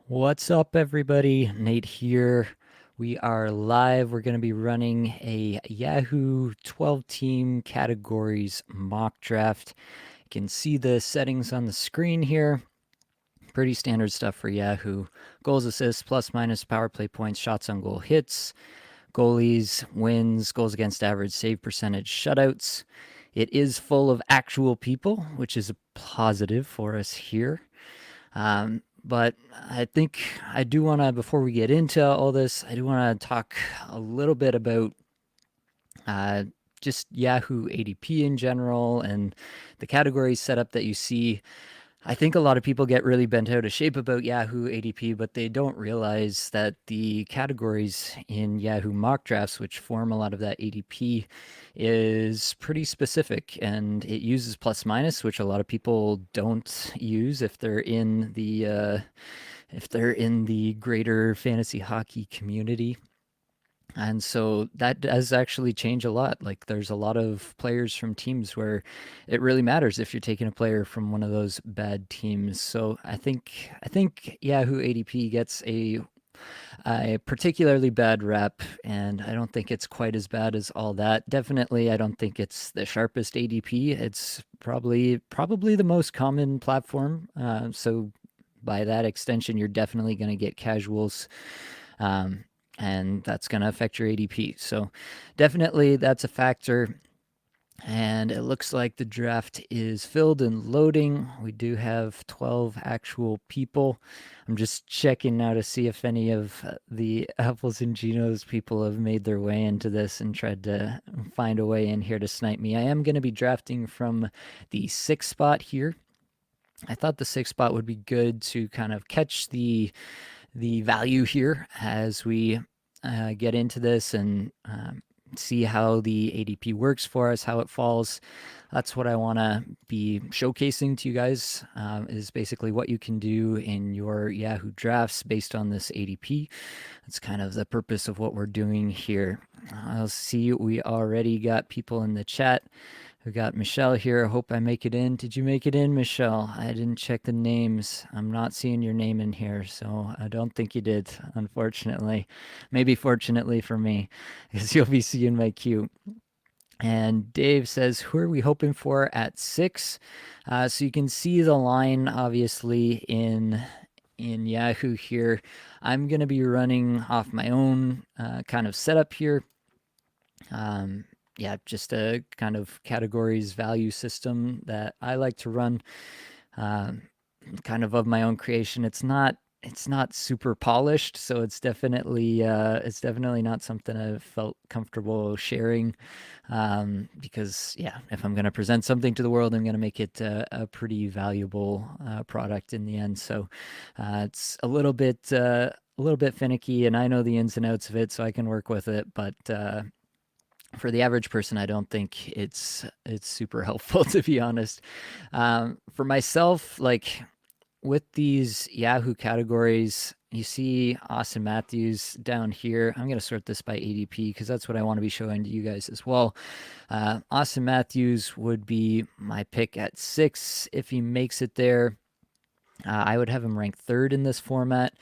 What's up, everybody? Nate here. We are live. We're going to be running a Yahoo 12 team categories mock draft. You can see the settings on the screen here. Pretty standard stuff for Yahoo. Goals, assists, plus minus, power play points, shots on goal, hits, goalies, wins, goals against average, save percentage, shutouts. It is full of actual people, which is a positive for us here. But I think I do want to, before we get into all this, I do want to talk a little bit about uh, just Yahoo ADP in general and the category setup that you see. I think a lot of people get really bent out of shape about Yahoo ADP, but they don't realize that the categories in Yahoo mock drafts, which form a lot of that ADP, is pretty specific, and it uses plus minus, which a lot of people don't use if they're in the greater fantasy hockey community. And so that does actually change a lot. Like there's a lot of players from teams where it really matters if you're taking a player from one of those bad teams. So I think Yahoo ADP gets a particularly bad rep, and I don't think it's quite as bad as all that. Definitely, I don't think it's the sharpest ADP. It's probably the most common platform. So by that extension, you're definitely going to get casuals. Um, and that's going to affect your ADP. So, definitely that's a factor. And it looks like the draft is filled and loading. We do have 12 actual people. I'm just checking now to see if any of the Apples and Genos people have made their way into this and tried to find a way in here to snipe me. I am going to be drafting from the 6th spot here. I thought the 6th spot would be good to kind of catch the value here as we get into this and see how the ADP works for us, how it falls. That's what I want to be showcasing to you guys, is basically what you can do in your Yahoo drafts based on this ADP. That's kind of the purpose of what we're doing here. I'll see we already got people in the chat. We got Michelle here. Hope I make it in. Did you make it in, Michelle? I didn't check the names. I'm not seeing your name in here, so I don't think you did, unfortunately. Maybe fortunately for me, because you'll be seeing my queue. And Dave says, who are we hoping for at 6? So you can see the line, obviously, in Yahoo here. I'm going to be running off my own kind of setup here. Yeah, just a kind of categories value system that I like to run, um, kind of my own creation. It's not super polished, so it's definitely not something I've felt comfortable sharing, because yeah, if I'm going to present something to the world, I'm going to make it a pretty valuable product in the end. So it's a little bit finicky, and I know the ins and outs of it, so I can work with it, but for the average person, I don't think it's super helpful, to be honest. For myself, like with these Yahoo categories, you see Austin Matthews down here. I'm going to sort this by ADP because that's what I want to be showing to you guys as well. Austin Matthews would be my pick at 6 if he makes it there. I would have him ranked 3rd in this format.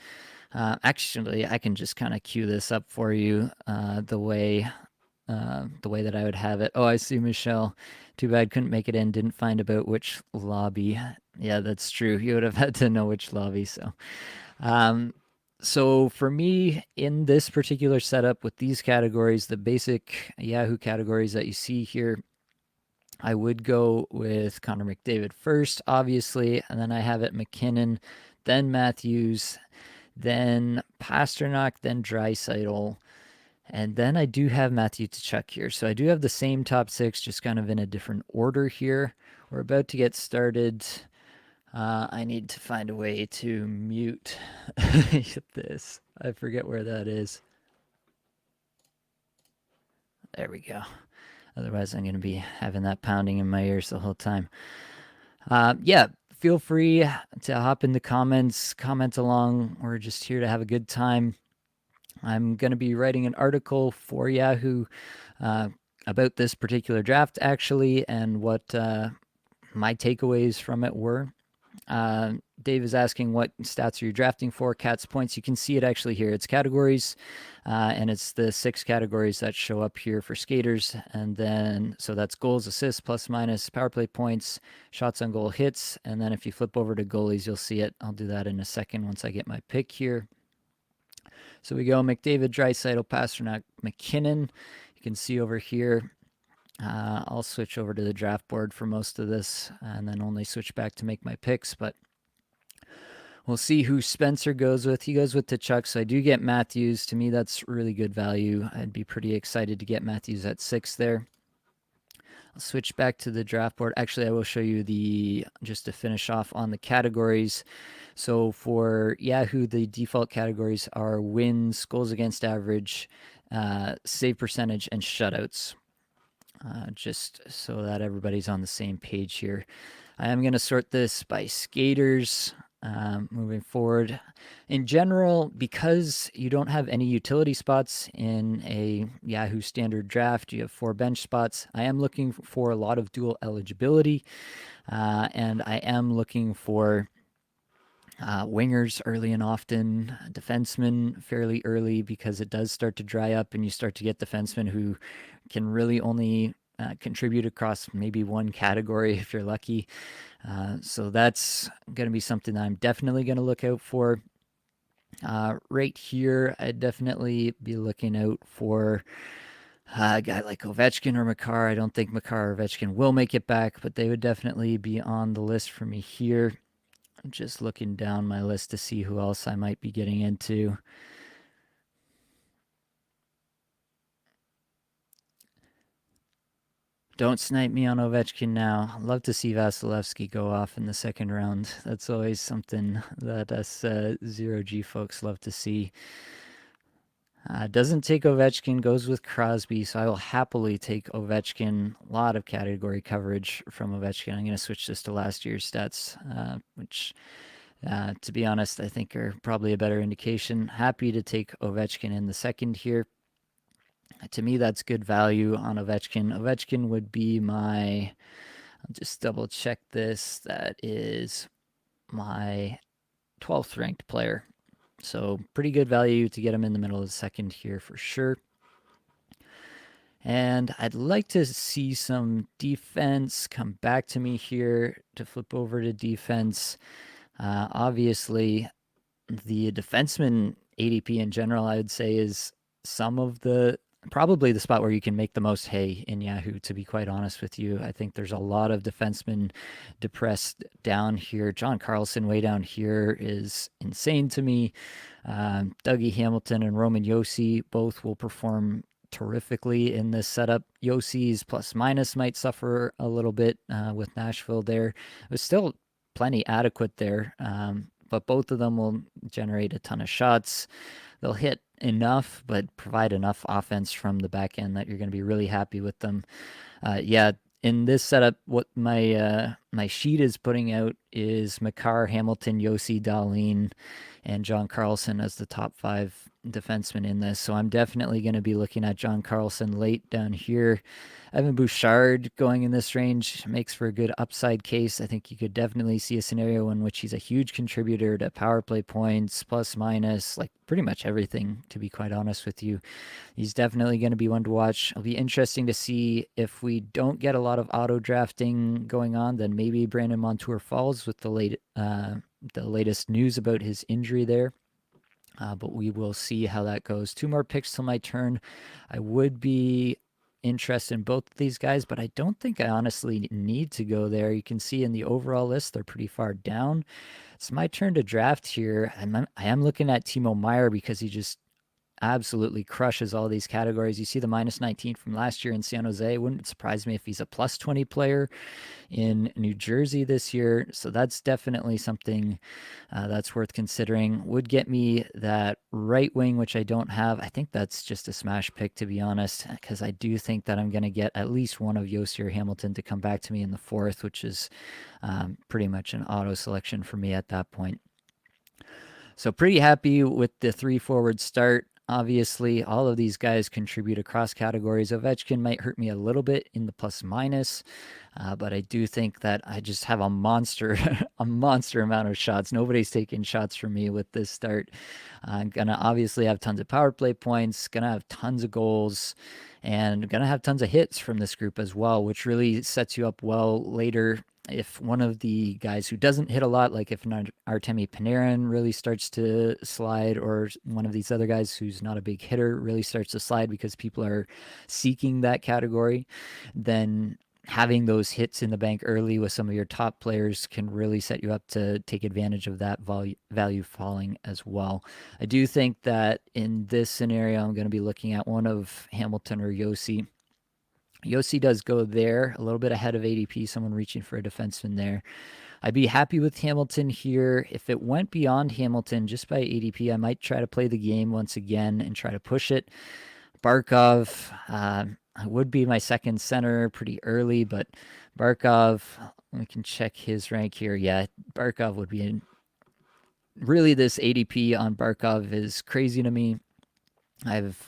Actually, I can just kind of cue this up for you the way that I would have it. Oh, I see Michelle. Too bad couldn't make it in. Didn't find about which lobby. Yeah, that's true. You would have had to know which lobby. Um, so for me in this particular setup with these categories, the basic Yahoo categories that you see here, I would go with Connor McDavid first, obviously, and then I have it McKinnon, then Matthews, then Pasternak, then Draisaitl. And then I do have Matthew Tkachuk here. So I do have the same top 6, just kind of in a different order here. We're about to get started. I need to find a way to mute this. I forget where that is. There we go. Otherwise, I'm going to be having that pounding in my ears the whole time. Yeah, feel free to hop in the comments, comment along. We're just here to have a good time. I'm going to be writing an article for Yahoo about this particular draft, actually, and what my takeaways from it were. Dave is asking what stats are you drafting for? Cats points. You can see it actually here. It's categories, and it's the 6 categories that show up here for skaters. And then, so that's goals, assists, plus minus, power play points, shots on goal, hits. And then if you flip over to goalies, you'll see it. I'll do that in a second once I get my pick here. So we go McDavid, Draisaitl, Pasternak, McKinnon. You can see over here. I'll switch over to the draft board for most of this and then only switch back to make my picks. But we'll see who Spencer goes with. He goes with Tkachuk, so I do get Matthews. To me, that's really good value. I'd be pretty excited to get Matthews at 6 there. I'll switch back to the draft board. Actually, I will show you just to finish off on the categories. So for Yahoo, the default categories are wins, goals against average, save percentage, and shutouts. Just so that everybody's on the same page here. I am going to sort this by skaters moving forward. In general, because you don't have any utility spots in a Yahoo standard draft, you have 4 bench spots. I am looking for a lot of dual eligibility, and I am looking for wingers early and often, defensemen fairly early, because it does start to dry up and you start to get defensemen who can really only contribute across maybe one category if you're lucky. So that's going to be something that I'm definitely going to look out for. Right here, I'd definitely be looking out for a guy like Ovechkin or Makar. I don't think Makar or Ovechkin will make it back, but they would definitely be on the list for me here. I'm just looking down my list to see who else I might be getting into. Don't snipe me on Ovechkin now. Love to see Vasilevsky go off in the second round. That's always something that us 0G folks love to see. Doesn't take Ovechkin, goes with Crosby, so I will happily take Ovechkin. A lot of category coverage from Ovechkin. I'm going to switch this to last year's stats, which, to be honest, I think are probably a better indication. Happy to take Ovechkin in the second here. To me, that's good value on Ovechkin. Ovechkin would be I'll just double check this. That is my 12th ranked player. So pretty good value to get him in the middle of the second here for sure. And I'd like to see some defense come back to me here to flip over to defense. Obviously, the defenseman ADP in general, I would say, is probably the spot where you can make the most hay in Yahoo, to be quite honest with you. I think there's a lot of defensemen depressed down here. John Carlson way down here is insane to me. Dougie Hamilton and Roman Josi both will perform terrifically in this setup. Yosi's plus minus might suffer a little bit with Nashville there. It was still plenty adequate there, but both of them will generate a ton of shots. They'll hit enough, but provide enough offense from the back end that you're going to be really happy with them. Yeah, in this setup, what my sheet is putting out is Makar, Hamilton, Yossi, Dahlin, and John Carlson as the top 5 defensemen in this. So I'm definitely going to be looking at John Carlson late down here. Evan Bouchard going in this range makes for a good upside case. I think you could definitely see a scenario in which he's a huge contributor to power play points, plus minus, like pretty much everything, to be quite honest with you. He's definitely going to be one to watch. It'll be interesting to see if we don't get a lot of auto drafting going on, then maybe Brandon Montour falls with the latest news about his injury there. But we will see how that goes. 2 more picks till my turn. I would be interested in both of these guys, but I don't think I honestly need to go there. You can see in the overall list, they're pretty far down. It's my turn to draft here. I am looking at Timo Meier because he just absolutely crushes all these categories. You see the minus 19 from last year in San Jose. Wouldn't surprise me if he's a plus 20 player in New Jersey this year. So that's definitely something that's worth considering. Would get me that right wing, which I don't have. I think that's just a smash pick, to be honest, because I do think that I'm going to get at least one of Yossi or Hamilton to come back to me in the 4th, which is pretty much an auto selection for me at that point. So pretty happy with the 3 forward start. Obviously, all of these guys contribute across categories. Ovechkin might hurt me a little bit in the plus minus, but I do think that I just have a monster, a monster amount of shots. Nobody's taking shots from me with this start. I'm gonna obviously have tons of power play points, gonna have tons of goals, and gonna have tons of hits from this group as well, which really sets you up well later. If one of the guys who doesn't hit a lot, like if an Artemi Panarin really starts to slide, or one of these other guys who's not a big hitter really starts to slide because people are seeking that category, then having those hits in the bank early with some of your top players can really set you up to take advantage of that value falling as well. I do think that in this scenario, I'm going to be looking at one of Hamilton or Yossi. Yossi does go there, a little bit ahead of ADP, someone reaching for a defenseman there. I'd be happy with Hamilton here. If it went beyond Hamilton just by ADP, I might try to play the game once again and try to push it. Barkov would be my second center pretty early, but Barkov, we can check his rank here. Yeah, Barkov would be really, this ADP on Barkov is crazy to me. I've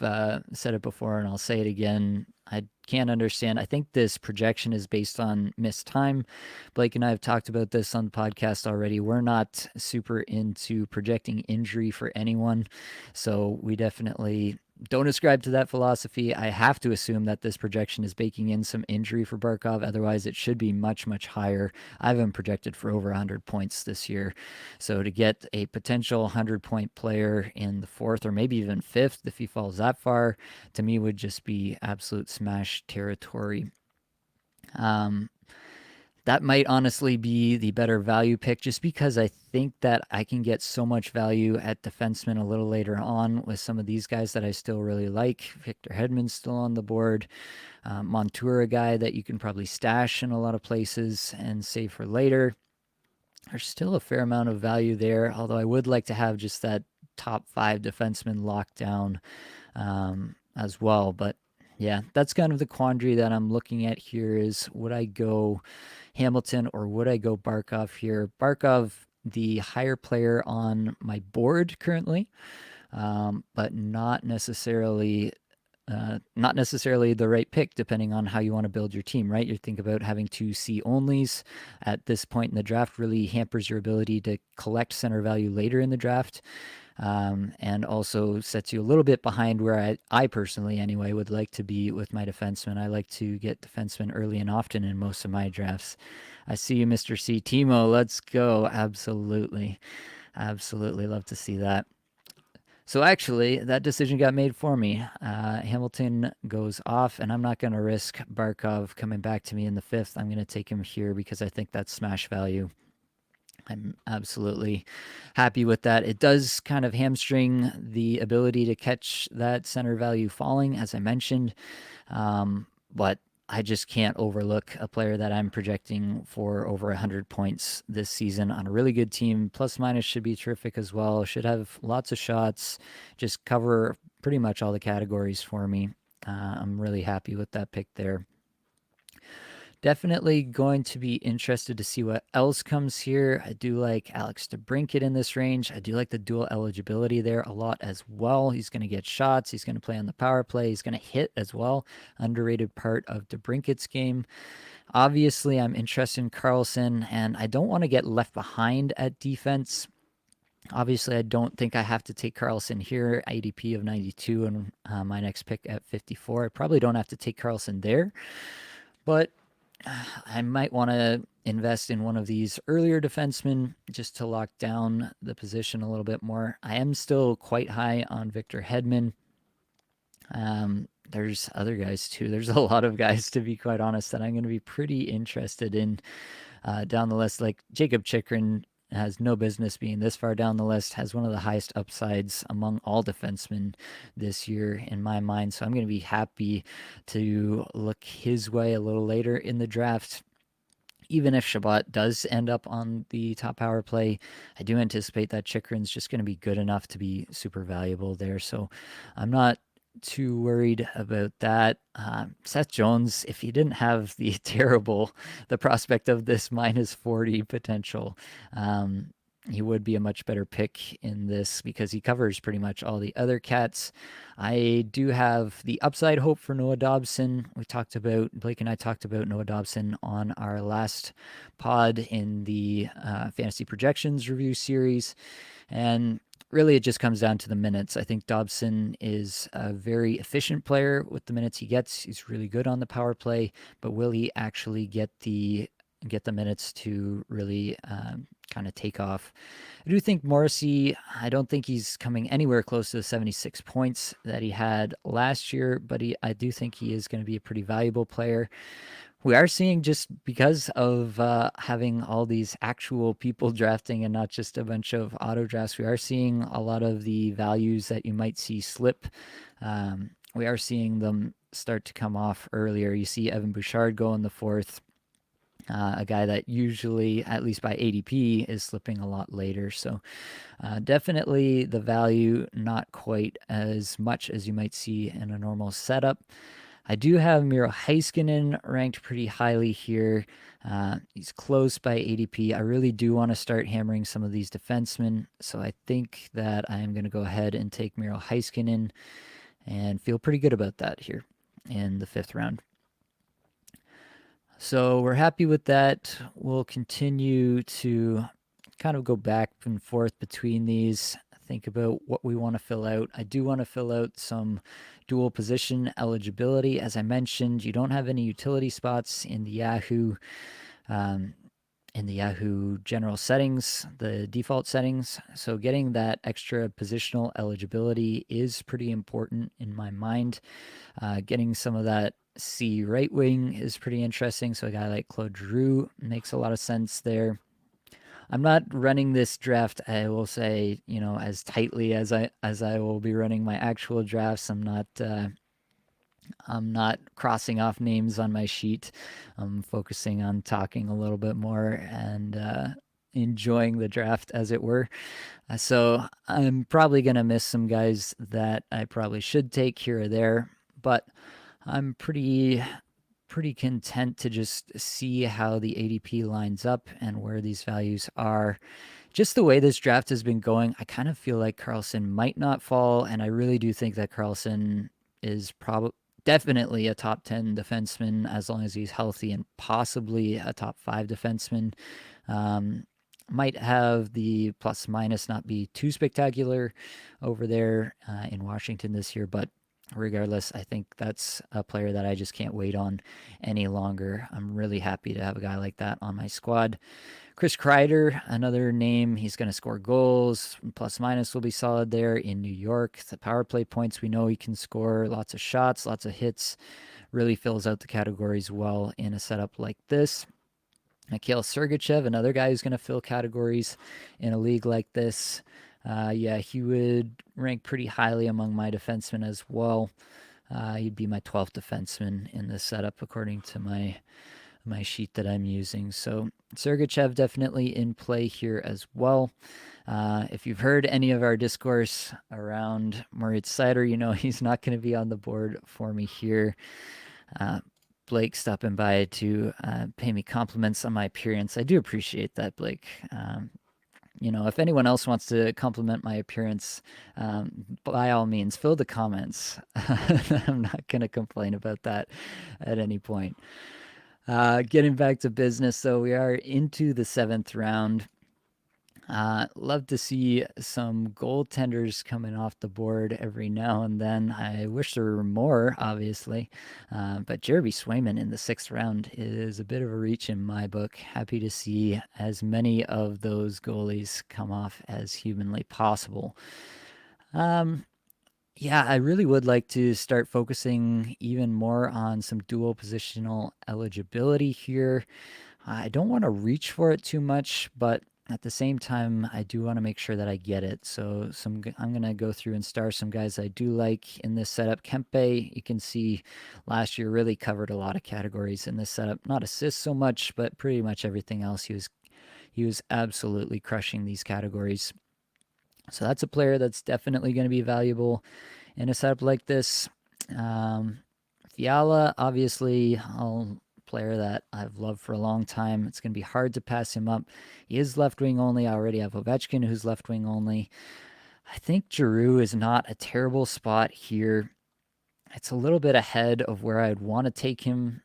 said it before and I'll say it again. I can't understand. I think this projection is based on missed time. Blake and I have talked about this on the podcast already. We're not super into projecting injury for anyone. So we definitely don't ascribe to that philosophy. I have to assume that this projection is baking in some injury for Barkov. Otherwise, it should be much, much higher. I have him projected for over 100 points this year. So to get a potential 100-point player in the fourth or maybe even fifth, if he falls that far, to me would just be absolute smash territory. That might honestly be the better value pick just because I think that I can get so much value at defenseman a little later on with some of these guys that I still really like. Victor Hedman's still on the board. Montour, a guy that you can probably stash in a lot of places and save for later. There's still a fair amount of value there, although I would like to have just that top 5 defenseman locked down as well. But yeah, that's kind of the quandary that I'm looking at here is, would I go Hamilton or would I go Barkov here? Barkov, the higher player on my board currently, but not necessarily the right pick depending on how you want to build your team, right? You think about having 2 C onlys at this point in the draft really hampers your ability to collect center value later in the draft. And also sets you a little bit behind where I personally, anyway, would like to be with my defensemen. I like to get defensemen early and often in most of my drafts. I see you, Mr. C. Timo, let's go. Absolutely. Absolutely love to see that. So actually, that decision got made for me. Hamilton goes off, and I'm not going to risk Barkov coming back to me in the fifth. I'm going to take him here because I think that's smash value. I'm absolutely happy with that. It does kind of hamstring the ability to catch that center value falling, as I mentioned, but I just can't overlook a player that I'm projecting for over 100 points this season on a really good team. Plus minus should be terrific as well. Should have lots of shots, just cover pretty much all the categories for me. I'm really happy with that pick there. Definitely going to be interested to see what else comes here. I do like Alex DeBrincat in this range. I do like the dual eligibility there a lot as well. He's going to get shots. He's going to play on the power play. He's going to hit as well. Underrated part of DeBrincat's game. Obviously, I'm interested in Carlson, and I don't want to get left behind at defense. Obviously, I don't think I have to take Carlson here, ADP of 92, and my next pick at 54. I probably don't have to take Carlson there, but I might want to invest in one of these earlier defensemen just to lock down the position a little bit more. I am still quite high on Victor Hedman. There's other guys too. There's a lot of guys, to be quite honest, that I'm going to be pretty interested in down the list. Like Jacob Chikrin has no business being this far down the list, has one of the highest upsides among all defensemen this year in my mind. So I'm going to be happy to look his way a little later in the draft. Even if Shabbat does end up on the top power play, I do anticipate that Chikrin's just going to be good enough to be super valuable there. So I'm not too worried about that. Seth Jones, if he didn't have the prospect of this minus 40 potential, he would be a much better pick in this because he covers pretty much all the other cats. I do have the upside hope for Noah Dobson. Blake and I talked about Noah Dobson on our last pod in the fantasy projections review series. And really, it just comes down to the minutes. I think Dobson is a very efficient player with the minutes he gets. He's really good on the power play, but will he actually get the minutes to really kind of take off? I do think Morrissey, I don't think he's coming anywhere close to the 76 points that he had last year, but I do think he is going to be a pretty valuable player. We are seeing, just because of having all these actual people drafting and not just a bunch of auto drafts, we are seeing a lot of the values that you might see slip. We are seeing them start to come off earlier. You see Evan Bouchard go in the fourth, a guy that usually, at least by ADP, is slipping a lot later. So definitely the value not quite as much as you might see in a normal setup. I do have Miro Heiskanen ranked pretty highly here. He's close by ADP. I really do want to start hammering some of these defensemen, so I think that I am going to go ahead and take Miro Heiskanen and feel pretty good about that here in the 5th round. So we're happy with that. We'll continue to kind of go back and forth between these, think about what we want to fill out. I do want to fill out some dual position eligibility. As I mentioned, you don't have any utility spots in the Yahoo general settings, the default settings. So getting that extra positional eligibility is pretty important in my mind. Getting some of that C right wing is pretty interesting. So a guy like Claude Giroux makes a lot of sense there. I'm not running this draft, I will say, as tightly as I will be running my actual drafts. I'm not crossing off names on my sheet. I'm focusing on talking a little bit more and enjoying the draft, as it were. So I'm probably going to miss some guys that I probably should take here or there, but I'm pretty content to just see how the ADP lines up and where these values are. Just the way this draft has been going, I kind of feel like Carlson might not fall, and I really do think that Carlson is definitely a top 10 defenseman as long as he's healthy, and possibly a top 5 defenseman. Might have the plus minus not be too spectacular over there in Washington this year, but regardless, I think that's a player that I just can't wait on any longer. I'm really happy to have a guy like that on my squad. Chris Kreider, another name. He's going to score goals. Plus minus will be solid there in New York. The power play points, we know he can score lots of shots, lots of hits. Really fills out the categories well in a setup like this. Mikhail Sergachev, another guy who's going to fill categories in a league like this. He would rank pretty highly among my defensemen as well. He'd be my 12th defenseman in this setup according to my sheet that I'm using. So Sergachev definitely in play here as well. If you've heard any of our discourse around Moritz Seider, you know he's not going to be on the board for me here. Blake stopping by to pay me compliments on my appearance. I do appreciate that, Blake. If anyone else wants to compliment my appearance, by all means, fill the comments. I'm not going to complain about that at any point. Getting back to business, though, we are into the 7th round. Love to see some goaltenders coming off the board every now and then. I wish there were more, obviously. But Jeremy Swayman in the 6th round is a bit of a reach in my book. Happy to see as many of those goalies come off as humanly possible. I really would like to start focusing even more on some dual positional eligibility here. I don't want to reach for it too much, but at the same time, I do want to make sure that I get it. So I'm going to go through and star some guys I do like in this setup. Kempe, you can see last year really covered a lot of categories in this setup. Not assists so much, but pretty much everything else. He was absolutely crushing these categories. So that's a player that's definitely going to be valuable in a setup like this. Fiala, obviously, I'll player that I've loved for a long time. It's going to be hard to pass him up. He is left wing only. I already have Ovechkin, who's left wing only. I think Giroux is not a terrible spot here. It's a little bit ahead of where I'd want to take him.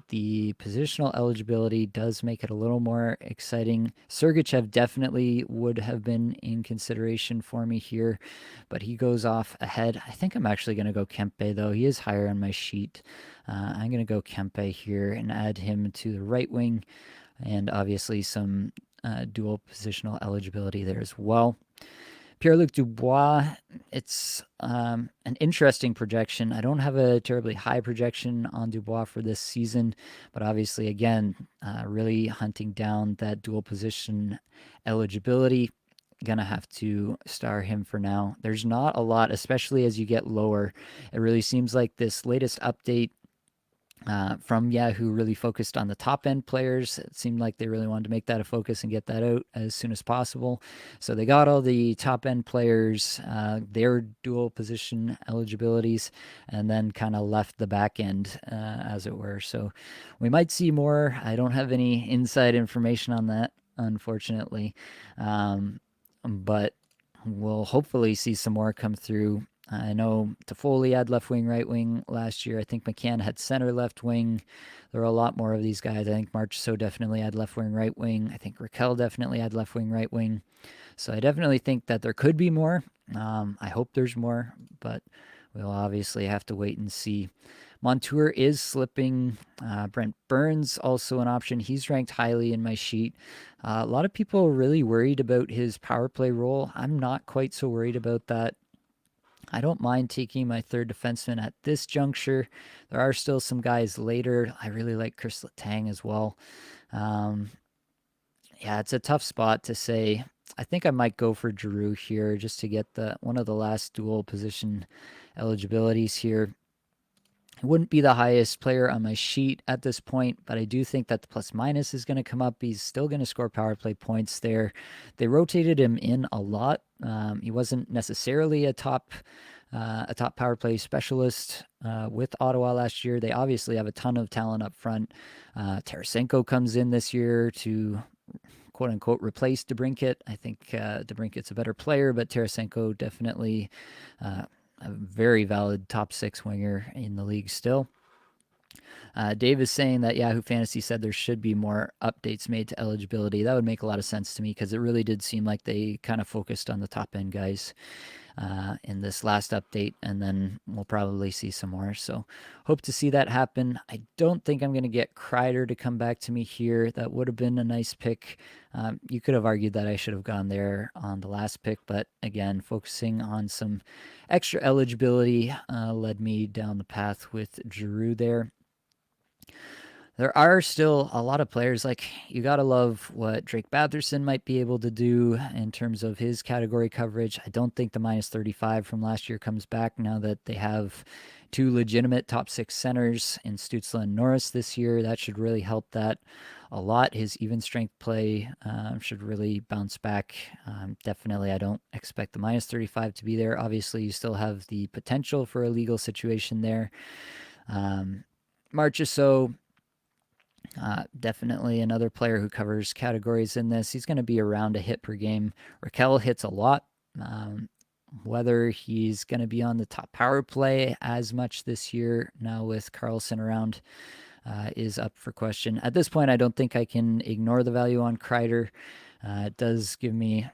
The positional eligibility does make it a little more exciting. Sergachev definitely would have been in consideration for me here, but he goes off ahead. I think I'm actually going to go Kempe, though. He is higher on my sheet. I'm going to go Kempe here and add him to the right wing, and obviously some dual positional eligibility there as well. Pierre-Luc Dubois, it's an interesting projection. I don't have a terribly high projection on Dubois for this season, but obviously, again, really hunting down that dual position eligibility. Gonna have to star him for now. There's not a lot, especially as you get lower. It really seems like this latest update from Yahoo really focused on the top end players. It seemed like they really wanted to make that a focus and get that out as soon as possible. So they got all the top end players, their dual position eligibilities, and then kind of left the back end, as it were. So we might see more. I don't have any inside information on that, unfortunately. But we'll hopefully see some more come through. I know Toffoli had left wing, right wing last year. I think McCann had center, left wing. There are a lot more of these guys. I think Marchessault definitely had left wing, right wing. I think Raquel definitely had left wing, right wing. So I definitely think that there could be more. I hope there's more, but we'll obviously have to wait and see. Montour is slipping. Brent Burns also an option. He's ranked highly in my sheet. A lot of people are really worried about his power play role. I'm not quite so worried about that. I don't mind taking my third defenseman at this juncture. There are still some guys later. I really like Chris Letang as well. Yeah, it's a tough spot to say. I think I might go for Giroux here just to get the one of the last dual position eligibilities here. It wouldn't be the highest player on my sheet at this point, but I do think that the plus minus is going to come up. He's still going to score power play points there. They rotated him in a lot. He wasn't necessarily a top power play specialist with Ottawa last year. They obviously have a ton of talent up front. Tarasenko comes in this year to quote unquote replace DeBrincat. I think DeBrincat's a better player, but Tarasenko definitely a very valid top six winger in the league still. Dave is saying that Yahoo Fantasy said there should be more updates made to eligibility. That would make a lot of sense to me because it really did seem like they kind of focused on the top end guys in this last update, and then we'll probably see some more. So hope to see that happen. I don't think I'm going to get Kreider to come back to me here. That would have been a nice pick. You could have argued that I should have gone there on the last pick, but again, focusing on some extra eligibility led me down the path with Giroux there. There are still a lot of players. Like, you got to love what Drake Batherson might be able to do in terms of his category coverage. I don't think the minus 35 from last year comes back now that they have two legitimate top six centers in Stützle and Norris this year. That should really help that a lot. His even strength play should really bounce back. Definitely, I don't expect the minus 35 to be there. Obviously, you still have the potential for a legal situation there. Marchessault, definitely another player who covers categories in this. He's going to be around a hit per game. Raquel hits a lot. Whether he's going to be on the top power play as much this year now with Carlson around is up for question. At this point, I don't think I can ignore the value on Kreider. It does give me,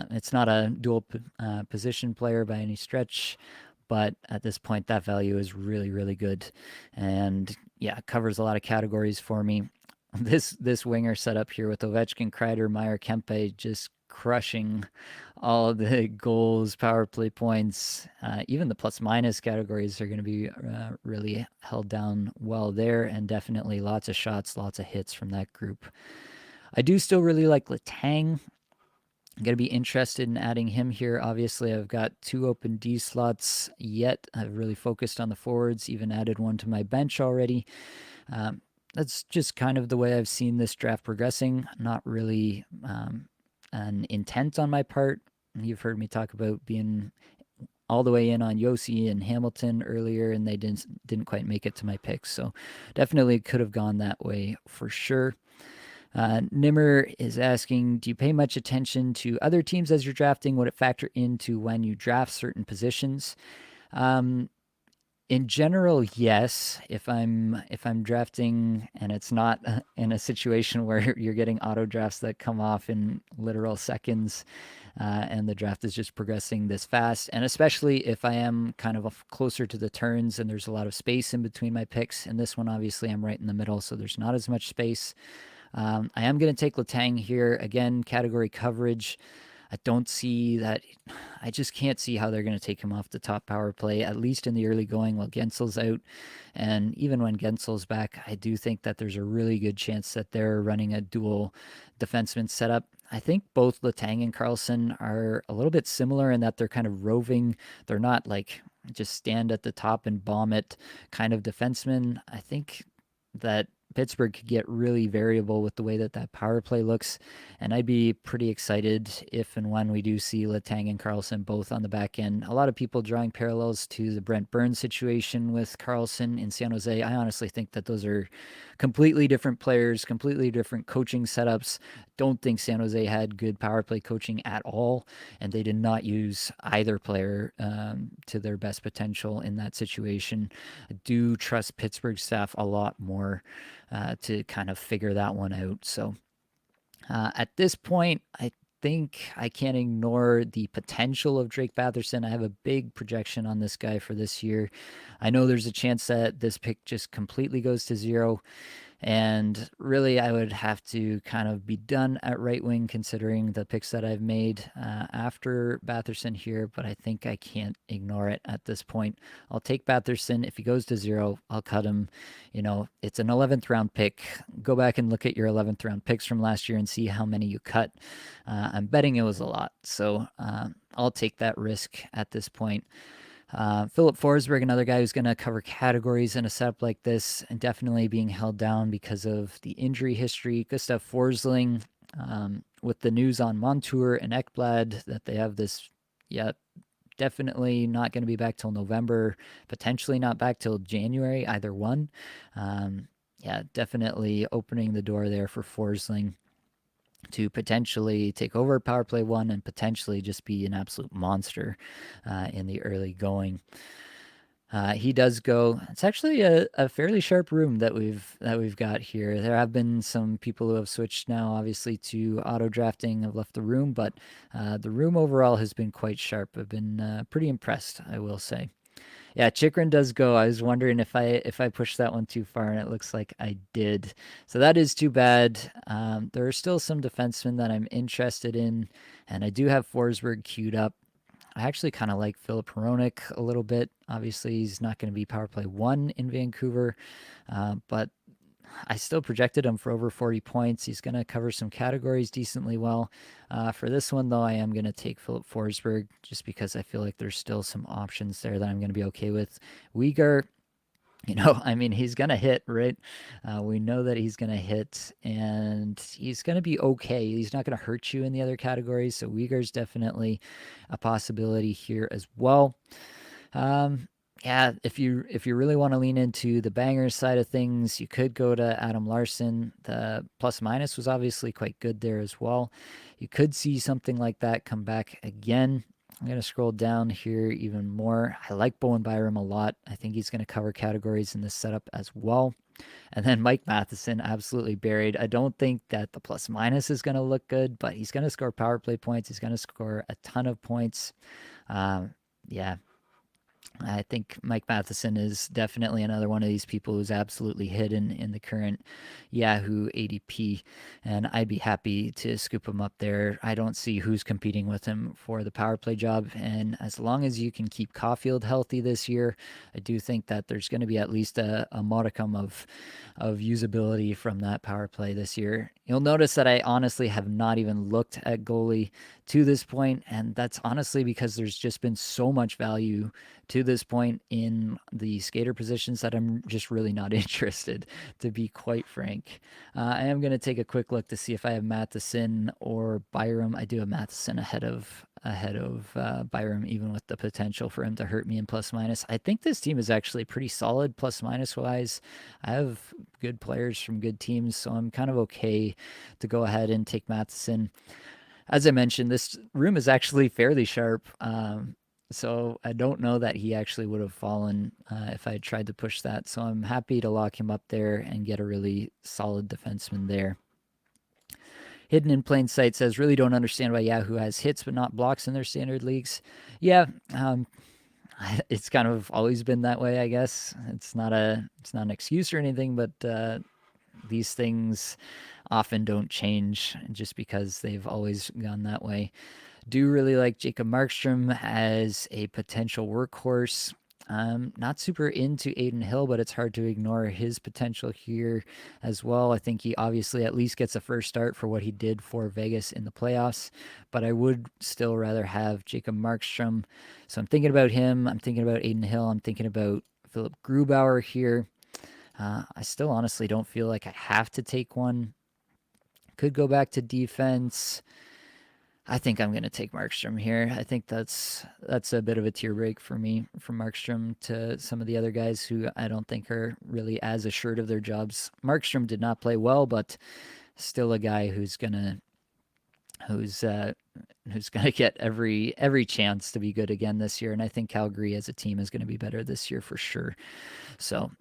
it's not a dual position player by any stretch, but at this point, that value is really, really good. And yeah, covers a lot of categories for me. This winger setup here with Ovechkin, Kreider, Meyer, Kempe just crushing all of the goals, power play points. Even the plus minus categories are going to be really held down well there, and definitely lots of shots, lots of hits from that group. I do still really like Letang. I'm going to be interested in adding him here. Obviously, I've got two open D slots yet. I've really focused on the forwards, even added one to my bench already. That's just kind of the way I've seen this draft progressing. Not really an intent on my part. You've heard me talk about being all the way in on Yossi and Hamilton earlier, and they didn't quite make it to my picks. So definitely could have gone that way for sure. Nimmer is asking, do you pay much attention to other teams as you're drafting? Would it factor into when you draft certain positions? Um, in general, yes. If I'm drafting and it's not in a situation where you're getting auto drafts that come off in literal seconds, and the draft is just progressing this fast, and especially if I am kind of closer to the turns and there's a lot of space in between my picks. And this one, obviously, I'm right in the middle, so there's not as much space. I am going to take Letang here again. Category coverage. I don't see that. I just can't see how they're going to take him off the top power play, at least in the early going while Gensel's out. And even when Gensel's back, I do think that there's a really good chance that they're running a dual defenseman setup. I think both Letang and Carlson are a little bit similar in that they're kind of roving. They're not like just stand at the top and bomb it kind of defensemen. I think that Pittsburgh could get really variable with the way that that power play looks. And I'd be pretty excited if and when we do see Letang and Carlson both on the back end. A lot of people drawing parallels to the Brent Burns situation with Carlson in San Jose. I honestly think that those are completely different players, completely different coaching setups. Don't think San Jose had good power play coaching at all, and they did not use either player to their best potential in that situation. I do trust Pittsburgh staff a lot more to kind of figure that one out. So at this point, I think I can't ignore the potential of Drake Batherson. I have a big projection on this guy for this year. I know there's a chance that this pick just completely goes to zero. And really, I would have to kind of be done at right wing considering the picks that I've made after Batherson here, but I think I can't ignore it at this point. I'll take Batherson. If he goes to zero, I'll cut him. You know, it's an 11th round pick. Go back and look at your 11th round picks from last year and see how many you cut. I'm betting it was a lot. So I'll take that risk at this point. Philip Forsberg, another guy who's going to cover categories in a setup like this, and definitely being held down because of the injury history. Gustav Forsling, with the news on Montour and Ekblad that they have this, yeah, definitely not going to be back till November, potentially not back till January, either one. Yeah, definitely opening the door there for Forsling to potentially take over power play one and potentially just be an absolute monster in the early going. He does go. It's actually a fairly sharp room that we've got here. There have been some people who have switched now, obviously, to auto drafting, have left the room, but the room overall has been quite sharp. I've been pretty impressed, I will say. Yeah, Chikrin does go. I was wondering if I pushed that one too far, and it looks like I did. So that is too bad. There are still some defensemen that I'm interested in, and I do have Forsberg queued up. I actually kind of like Philip Hronik a little bit. Obviously, he's not going to be power play one in Vancouver, but I still projected him for over 40 points. He's going to cover some categories decently well. For this one, though, I am going to take Philip Forsberg just because I feel like there's still some options there that I'm going to be okay with. Uyghur, I mean, he's going to hit, right? We know that he's going to hit, and he's going to be okay. He's not going to hurt you in the other categories, so Uyghur's definitely a possibility here as well. Yeah, if you really want to lean into the bangers side of things, you could go to Adam Larson. The plus minus was obviously quite good there as well. You could see something like that come back again. I'm going to scroll down here even more. I like Bowen Byram a lot. I think he's going to cover categories in this setup as well. And then Mike Matheson, absolutely buried. I don't think that the plus minus is going to look good, but he's going to score power play points. He's going to score a ton of points. Yeah, I think Mike Matheson is definitely another one of these people who's absolutely hidden in the current Yahoo ADP, and I'd be happy to scoop him up there. I don't see who's competing with him for the power play job, and as long as you can keep Caulfield healthy this year, I do think that there's going to be at least a modicum of usability from that power play this year. You'll notice that I honestly have not even looked at goalie to this point, and that's honestly because there's just been so much value to this point in the skater positions that I'm just really not interested, to be quite frank. I am going to take a quick look to see if I have Matheson or Byram. I do have Matheson ahead of ahead of Byram, even with the potential for him to hurt me in plus minus. I think this team is actually pretty solid plus minus wise. I have good players from good teams, so I'm kind of okay to go ahead and take Matheson. As I mentioned, this room is actually fairly sharp. So I don't know that he actually would have fallen if I had tried to push that. So I'm happy to lock him up there and get a really solid defenseman there. Hidden in Plain Sight says, really don't understand why Yahoo has hits but not blocks in their standard leagues. Yeah, it's kind of always been that way, I guess. It's not an excuse or anything, but these things often don't change just because they've always gone that way. Do really like Jacob Markstrom as a potential workhorse. Not super into Aiden Hill, but it's hard to ignore his potential here as well. I think he obviously at least gets a first start for what he did for Vegas in the playoffs, but I would still rather have Jacob Markstrom. So I'm thinking about him. I'm thinking about Aiden Hill. I'm thinking about Philip Grubauer here. I still honestly don't feel like I have to take one. Could go back to defense. I think I'm going to take Markstrom here. I think that's a bit of a tear break for me from Markstrom to some of the other guys who I don't think are really as assured of their jobs. Markstrom did not play well, but still a guy who's uh, who's going to get every chance to be good again this year. And I think Calgary as a team is going to be better this year for sure. So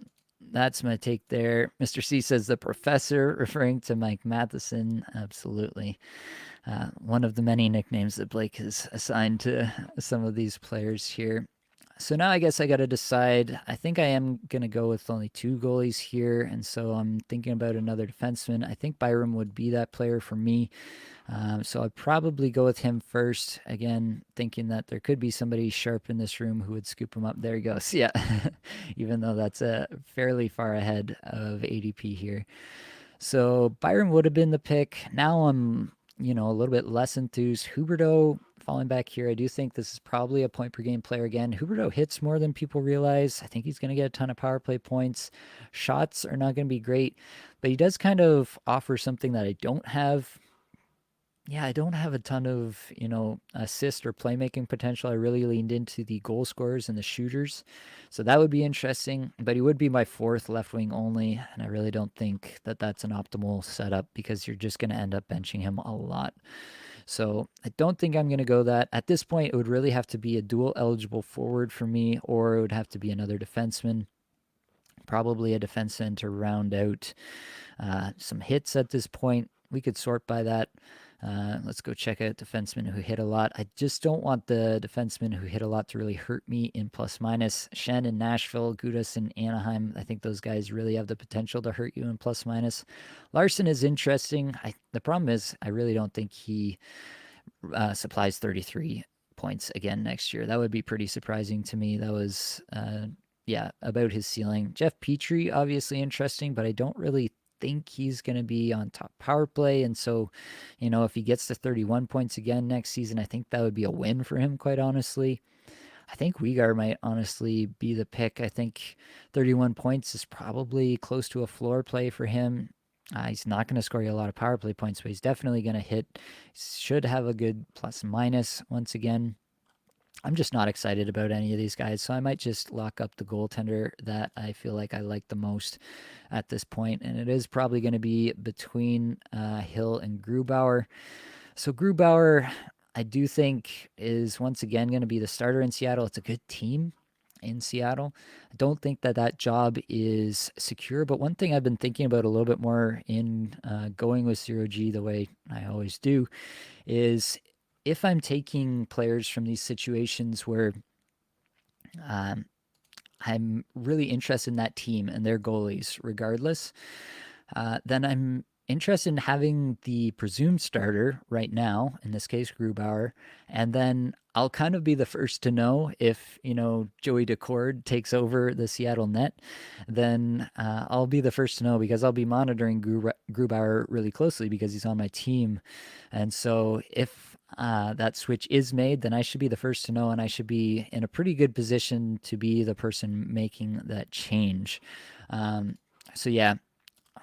that's my take there. Mr. C says the professor, referring to Mike Matheson. Absolutely. One of the many nicknames that Blake has assigned to some of these players here. So now I guess I got to decide. I think I am going to go with only two goalies here. And so I'm thinking about another defenseman. I think Byram would be that player for me. So I'd probably go with him first. Again, thinking that there could be somebody sharp in this room who would scoop him up. There he goes. Yeah. Even though that's fairly far ahead of ADP here. So Byram would have been the pick. Now I'm, a little bit less enthused. Huberdeau falling back here. I do think this is probably a point per game player again. Huberdeau hits more than people realize. I think he's going to get a ton of power play points. Shots are not going to be great, but he does kind of offer something that I don't have. Yeah, I don't have a ton of, assist or playmaking potential. I really leaned into the goal scorers and the shooters. So that would be interesting, but he would be my fourth left wing only. And I really don't think that that's an optimal setup because you're just going to end up benching him a lot. So I don't think I'm going to go that. At this point, it would really have to be a dual eligible forward for me, or it would have to be another defenseman. Probably a defenseman to round out some hits at this point. We could sort by that. Let's go check out defensemen who hit a lot. I just don't want the defensemen who hit a lot to really hurt me in plus minus. Shen in Nashville, Gudas in Anaheim. I think those guys really have the potential to hurt you in plus minus. Larson is interesting. The problem is I really don't think he supplies 33 points again next year. That would be pretty surprising to me. That was, about his ceiling. Jeff Petrie, obviously interesting, but I don't really think he's going to be on top power play. And so, if he gets to 31 points again next season, I think that would be a win for him, quite honestly. I think Uyghur might honestly be the pick. I think 31 points is probably close to a floor play for him. He's not going to score you a lot of power play points, but he's definitely going to hit. Should have a good plus minus once again. I'm just not excited about any of these guys, so I might just lock up the goaltender that I feel like I like the most at this point, and it is probably going to be between Hill and Grubauer. So Grubauer, I do think, is once again going to be the starter in Seattle. It's a good team in Seattle. I don't think that job is secure, but one thing I've been thinking about a little bit more in going with 0G the way I always do is if I'm taking players from these situations where I'm really interested in that team and their goalies regardless, then I'm interested in having the presumed starter right now, in this case, Grubauer, and then I'll kind of be the first to know if, Joey Decord takes over the Seattle net, then I'll be the first to know because I'll be monitoring Grubauer really closely because he's on my team. And so if that switch is made, then I should be the first to know and I should be in a pretty good position to be the person making that change. So yeah,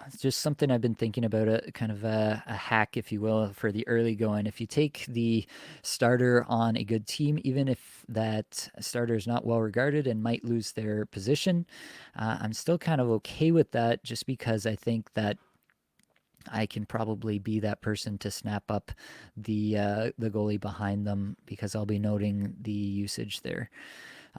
It's just something I've been thinking about, a kind of a hack, if you will, for the early going. If you take the starter on a good team, even if that starter is not well regarded and might lose their position, I'm still kind of okay with that, just because I think that I can probably be that person to snap up the goalie behind them, because I'll be noting the usage there.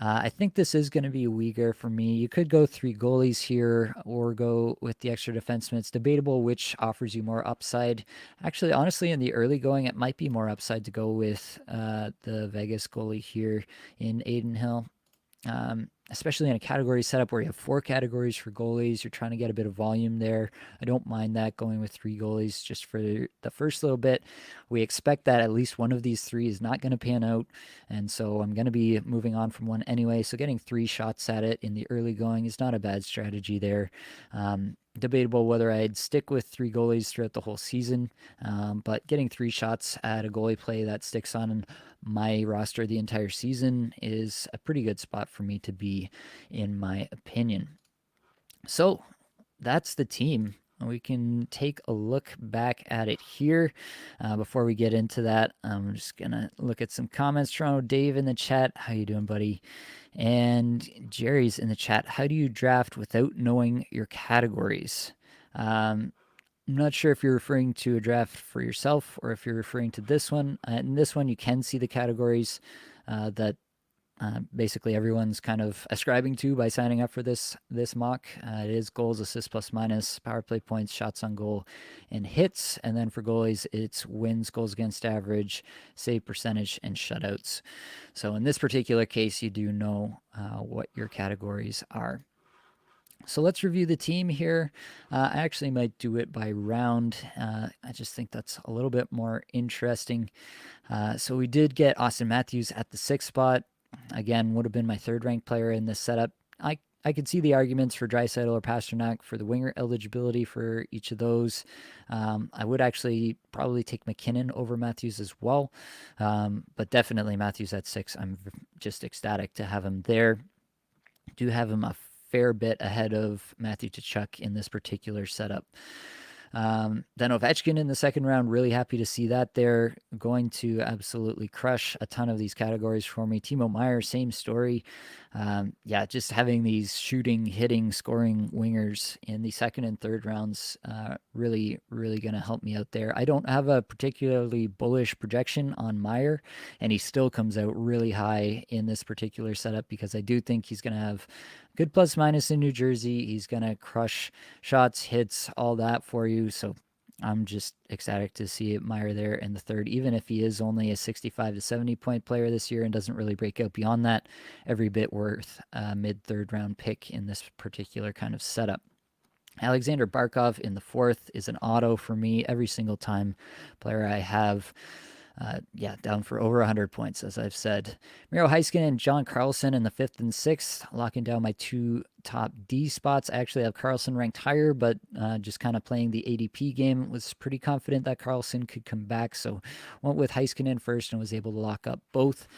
I think this is going to be a weaker for me. You could go three goalies here or go with the extra defenseman. It's debatable which offers you more upside. Actually, honestly, in the early going, it might be more upside to go with the Vegas goalie here in Aiden Hill. Especially in a category setup where you have four categories for goalies. You're trying to get a bit of volume there. I don't mind that, going with three goalies just for the first little bit. We expect that at least one of these three is not going to pan out, and so I'm going to be moving on from one anyway. So getting three shots at it in the early going is not a bad strategy there. Debatable whether I'd stick with three goalies throughout the whole season, but getting three shots at a goalie play that sticks on my roster the entire season is a pretty good spot for me to be, in my opinion. So that's the team. We can take a look back at it here. Before we get into that, I'm just gonna look at some comments. Toronto Dave in the chat, how you doing, buddy? And Jerry's in the chat. How do you draft without knowing your categories? I'm not sure if you're referring to a draft for yourself or if you're referring to this one. In this one, you can see the categories that basically everyone's kind of ascribing to by signing up for this mock. It is goals, assists, plus minus, power play points, shots on goal, and hits. And then for goalies, it's wins, goals against average, save percentage, and shutouts. So in this particular case, you do know what your categories are. So let's review the team here. I actually might do it by round. I just think that's a little bit more interesting. So we did get Austin Matthews at the sixth spot. Again, would have been my third ranked player in this setup. I could see the arguments for Draisaitl or Pasternak for the winger eligibility for each of those. I would actually probably take McKinnon over Matthews as well, but definitely Matthews at six. I'm just ecstatic to have him there. Do have him a fair bit ahead of Matthew Tkachuk in this particular setup. Then Ovechkin in the second round, really happy to see that there. Going to absolutely crush a ton of these categories for me. Timo Meier, same story. Yeah, just having these shooting, hitting, scoring wingers in the second and third rounds, really, really going to help me out there. I don't have a particularly bullish projection on Meier, and he still comes out really high in this particular setup, because I do think he's going to have good plus minus in New Jersey. He's going to crush shots, hits, all that for you. So I'm just ecstatic to see Meier there in the third, even if he is only a 65 to 70 point player this year and doesn't really break out beyond that. Every bit worth a mid third round pick in this particular kind of setup. Alexander Barkov in the fourth is an auto for me every single time. Player I have. Down for over 100 points, as I've said. Miro Heiskanen and John Carlson in the fifth and sixth, locking down my two top D spots. I actually have Carlson ranked higher, but just kind of playing the ADP game, was pretty confident that Carlson could come back. So went with Heiskanen first and was able to lock up both.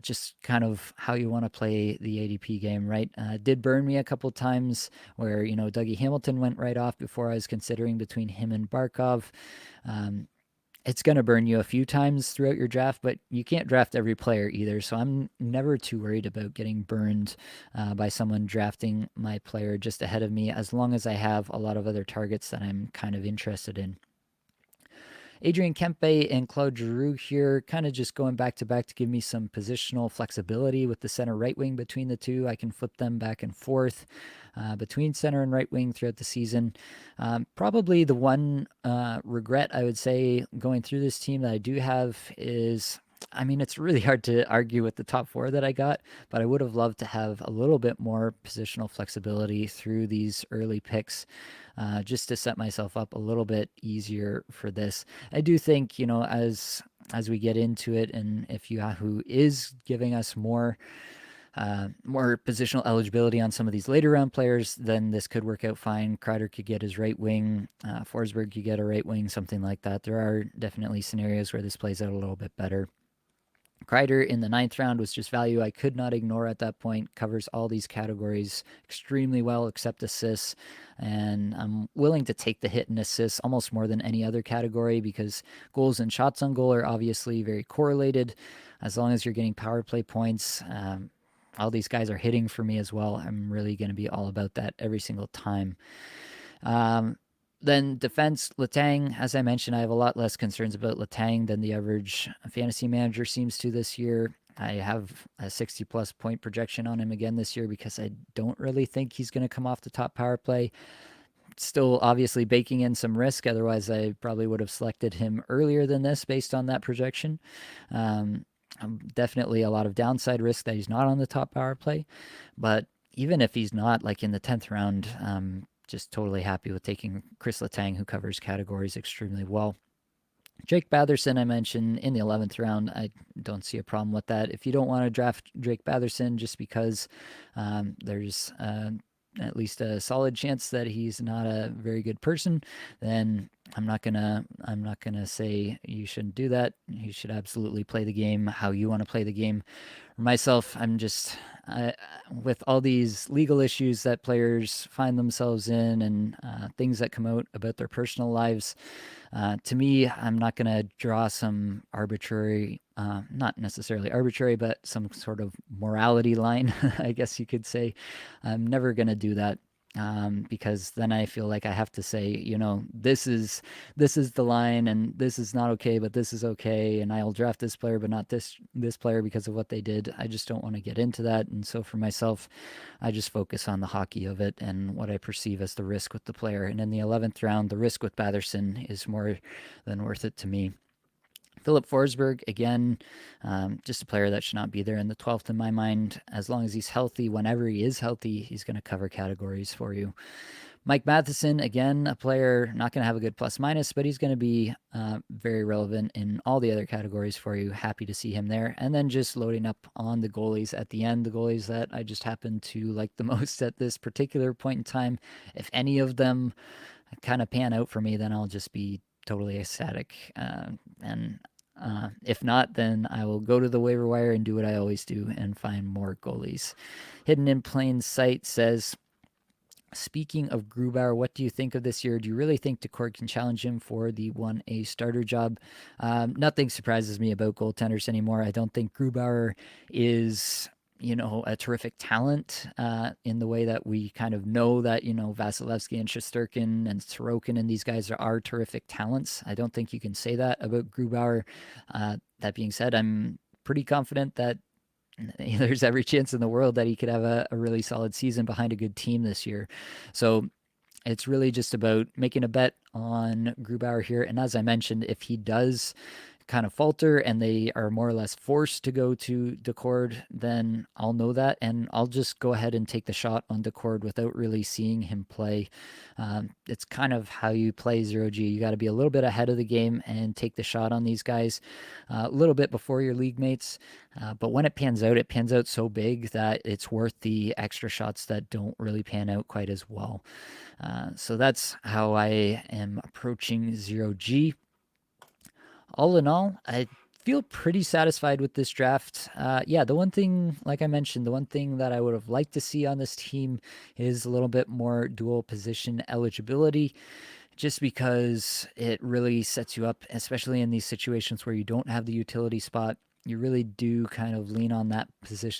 Just kind of how you want to play the ADP game, right? Did burn me a couple times where, Dougie Hamilton went right off before I was considering between him and Barkov. It's going to burn you a few times throughout your draft, but you can't draft every player either. So I'm never too worried about getting burned by someone drafting my player just ahead of me, as long as I have a lot of other targets that I'm kind of interested in. Adrian Kempe and Claude Giroux here, kind of just going back to give me some positional flexibility with the center right wing between the two. I can flip them back and forth between center and right wing throughout the season. Probably the one regret I would say going through this team that I do have is, it's really hard to argue with the top four that I got, but I would have loved to have a little bit more positional flexibility through these early picks, just to set myself up a little bit easier for this. I do think, as we get into it, and if Yahoo is giving us more positional eligibility on some of these later round players, then this could work out fine. Kreider could get his right wing. Forsberg could get a right wing, something like that. There are definitely scenarios where this plays out a little bit better. Kreider in the ninth round was just value I could not ignore at that point. Covers all these categories extremely well, except assists. And I'm willing to take the hit in assists almost more than any other category because goals and shots on goal are obviously very correlated. As long as you're getting power play points, all these guys are hitting for me as well. I'm really going to be all about that every single time. Um, then defense, Letang, as I mentioned, I have a lot less concerns about Letang than the average fantasy manager seems to this year. I have a 60 plus point projection on him again this year because I don't really think he's going to come off the top power play. Still, obviously, baking in some risk. Otherwise, I probably would have selected him earlier than this based on that projection. Um, Definitely a lot of downside risk that he's not on the top power play. But even if he's not, like in the 10th round, just totally happy with taking Chris Letang, who covers categories extremely well. Jake Batherson, I mentioned in the 11th round. I don't see a problem with that. If you don't want to draft Jake Batherson just because there's at least a solid chance that he's not a very good person, then I'm not gonna say you shouldn't do that. You should absolutely play the game how you want to play the game. For myself, I'm just with all these legal issues that players find themselves in and things that come out about their personal lives. To me, I'm not going to draw some arbitrary, not necessarily arbitrary, but some sort of morality line, I guess you could say. I'm never going to do that. Because then I feel like I have to say, this is the line, and this is not okay, but this is okay, and I'll draft this player, but not this player because of what they did. I just don't want to get into that, and so for myself, I just focus on the hockey of it and what I perceive as the risk with the player. And in the 11th round, the risk with Batherson is more than worth it to me. Philip Forsberg, again, just a player that should not be there in the 12th in my mind. As long as he's healthy, whenever he is healthy, he's going to cover categories for you. Mike Matheson, again, a player not going to have a good plus minus, but he's going to be very relevant in all the other categories for you. Happy to see him there. And then just loading up on the goalies at the end, the goalies that I just happen to like the most at this particular point in time. If any of them kind of pan out for me, then I'll just be totally ecstatic. And if not, then I will go to the waiver wire and do what I always do and find more goalies. Hidden in plain sight says, speaking of Grubauer, what do you think of this year? Do you really think Decord can challenge him for the 1A starter job? Nothing surprises me about goaltenders anymore. I don't think Grubauer is a terrific talent in the way that we kind of know that, Vasilevsky and Shesterkin and Sorokin and these guys are terrific talents. I don't think you can say that about Grubauer. That being said, I'm pretty confident that there's every chance in the world that he could have a really solid season behind a good team this year. So it's really just about making a bet on Grubauer here. And as I mentioned, if he does kind of falter and they are more or less forced to go to Decord, then I'll know that and I'll just go ahead and take the shot on Decord without really seeing him play. It's kind of how you play 0G. You got to be a little bit ahead of the game and take the shot on these guys a little bit before your league mates. But when it pans out so big that it's worth the extra shots that don't really pan out quite as well. So that's how I am approaching 0G. All in all, I feel pretty satisfied with this draft. Yeah, the one thing, like I mentioned, the one thing that I would have liked to see on this team is a little bit more dual position eligibility, just because it really sets you up, especially in these situations where you don't have the utility spot. You really do kind of lean on that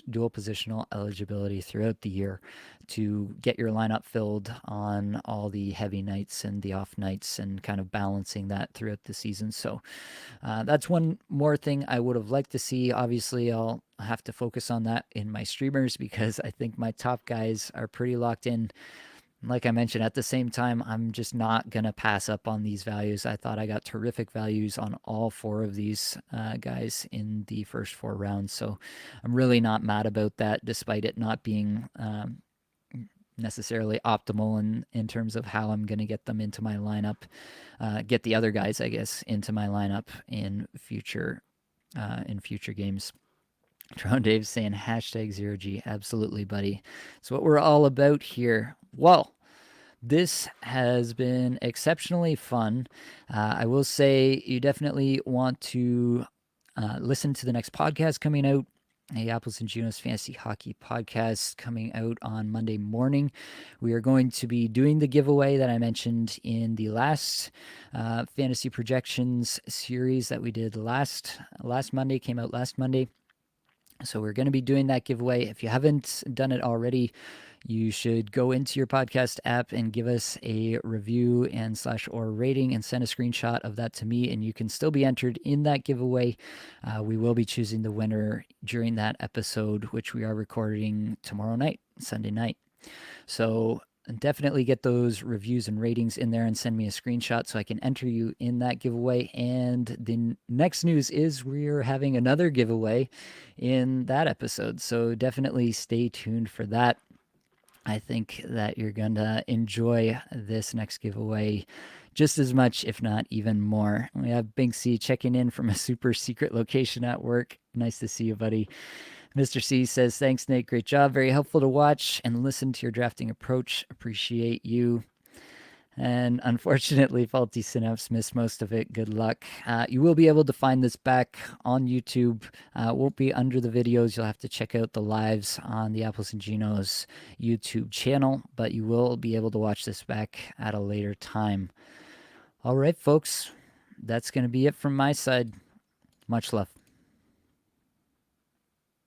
dual positional eligibility throughout the year to get your lineup filled on all the heavy nights and the off nights and kind of balancing that throughout the season. So that's one more thing I would have liked to see. Obviously, I'll have to focus on that in my streamers because I think my top guys are pretty locked in. Like I mentioned, at the same time, I'm just not going to pass up on these values. I thought I got terrific values on all four of these guys in the first 4 rounds. So I'm really not mad about that, despite it not being necessarily optimal in terms of how I'm going to get them into my lineup, get the other guys, I guess, into my lineup in future games. Tron Dave's saying hashtag 0G. Absolutely, buddy. It's what we're all about here. Well, this has been exceptionally fun. I will say you definitely want to listen to the next podcast coming out. A Apples and Junos Fantasy Hockey podcast coming out on Monday morning. We are going to be doing the giveaway that I mentioned in the last fantasy projections series that we did last Monday, came out last Monday. So we're going to be doing that giveaway. If you haven't done it already, you should go into your podcast app and give us a review and /or rating and send a screenshot of that to me, and you can still be entered in that giveaway. We will be choosing the winner during that episode, which we are recording tomorrow night, Sunday night. So definitely get those reviews and ratings in there and send me a screenshot so I can enter you in that giveaway. And the next news is we're having another giveaway in that episode. So definitely stay tuned for that. I think that you're going to enjoy this next giveaway just as much, if not even more. We have Binksy checking in from a super secret location at work. Nice to see you, buddy. Mr. C says, thanks, Nate. Great job. Very helpful to watch and listen to your drafting approach. Appreciate you. And unfortunately, Faulty Synapse missed most of it. Good luck. You will be able to find this back on YouTube. It won't be under the videos. You'll have to check out the lives on the Apples and Ginos YouTube channel, but you will be able to watch this back at a later time. All right, folks. That's going to be it from my side. Much love.